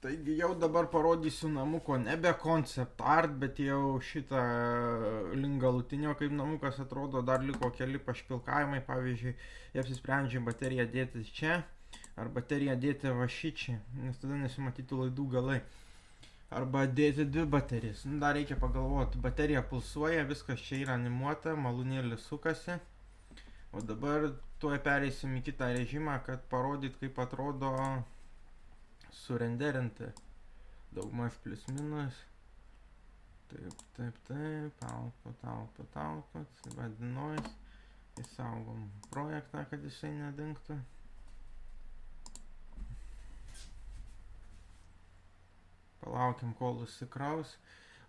Taigi jau dabar parodysiu namuko nebe concept art, bet jau šitą link galutinio, kaip namukas atrodo, dar liko keli pašpilkavimai, pavyzdžiui, jie apsisprendžia bateriją dėti čia, ar bateriją dėti va šičia, nes tada nesimatytų laidų galai. Arba dėti dvi baterijas. Nu, dar reikia pagalvoti, baterija pulsuoja, viskas čia yra animuota, malūnėlis sukasi. O dabar tuoj pereisim į kitą režimą, kad parodyt, kaip atrodo surenderinti. Daugmaž plius minus. Taip, output, vadinojas. Įsaugom projektą, kad jisai nedingtų. Palaukim, kol įsikraus.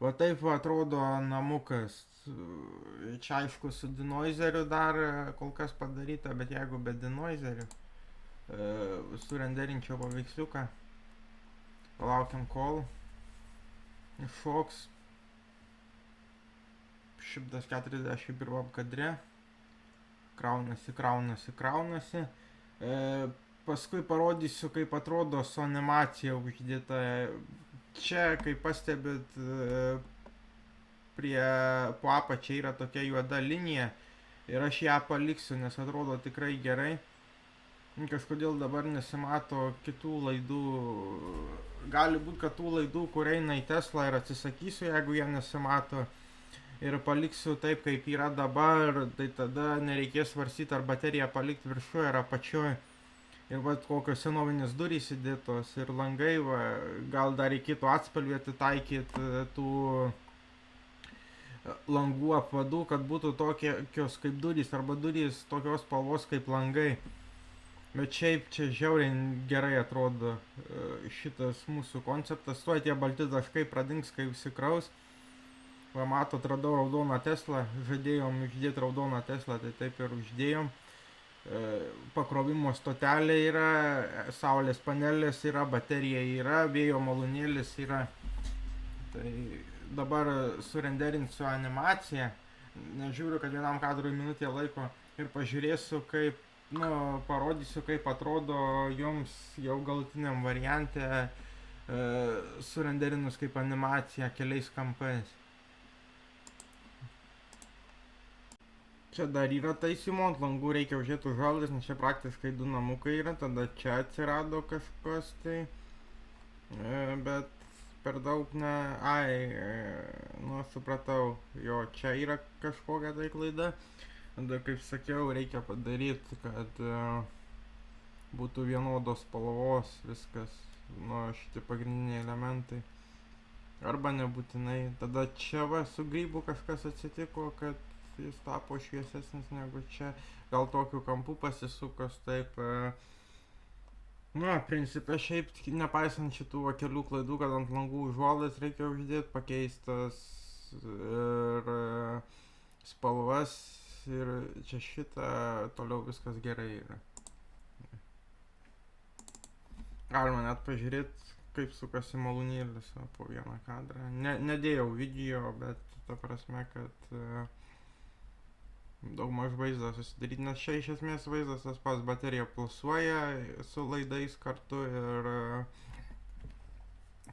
Va taip va atrodo namukas. Čia aišku su denoiseriu dar kol kas padaryta, bet jeigu be denoiseriu surenderinčiau paveiksliuką. Palaukiam, kol iššoks 141 kadre. Kraunasi. Paskui parodysiu, kaip atrodo su animacija uždėta. Čia, kaip pastebit, po apačia yra tokia juoda linija ir aš ją paliksiu, nes atrodo tikrai gerai. Kažkodėl dabar nesimato kitų laidų. Gali būti, kad tų laidų, kur eina į Tesla, ir atsisakysiu, jeigu jie nesimato. Ir paliksiu taip, kaip yra dabar, tai tada nereikės svarstyti, ar bateriją palikti viršuje ar apačioje. Ir va, kokios senovinės durys įdėtos ir langai, va, gal dar reikėtų atspalvį ataikyti tų langų apvadų, kad būtų tokios kaip durys, arba durys tokios spalvos kaip langai. Bet šiaip čia žiauriai gerai atrodo šitas mūsų konceptas. Tuoj tie balti taškai pradings, kai užsikraus. Va, matot, radau raudoną Teslą, žadėjom uždėti raudoną Teslą, tai taip ir uždėjom. Pakrovimo stotelė yra, saulės panelės yra, baterija yra, vėjo malūnėlis yra. Tai dabar surenderinsiu animaciją, nežiūriu, kad vienam kadrui minutė laiko ir pažiūrėsiu, kaip, parodysiu, kaip atrodo jums jau galutiniam variante surenderinus kaip animacija keliais kampais. Čia dar yra taisymo, ant langų reikia uždėti užuolaidas, nes čia praktiškai du namukai yra, tada čia atsirado kažkas tai, bet per daug supratau, jo, čia yra kažkokia tai klaida, tada kaip sakiau, reikia padaryti, kad būtų vienodos spalvos viskas, šitie pagrindiniai elementai, arba nebūtinai, tada čia va su grybu kažkas atsitiko, kad jis tapo šviesesnis negu čia, gal tokiu kampu pasisukas, taip, principe šiaip, nepaisant šitų kelių klaidų, kad ant langų užuolaidas reikia uždėti, pakeistas ir spalvas ir čia šitą, toliau viskas gerai yra. Galima net pažiūrėti, kaip sukasi malūnėlis po vieną kadrą. Nedėjau video, bet ta prasme, kad daugmaž vaizdą susidaryti, nes čia iš esmės vaizdas tas pats, baterija pulsuoja su laidais kartu ir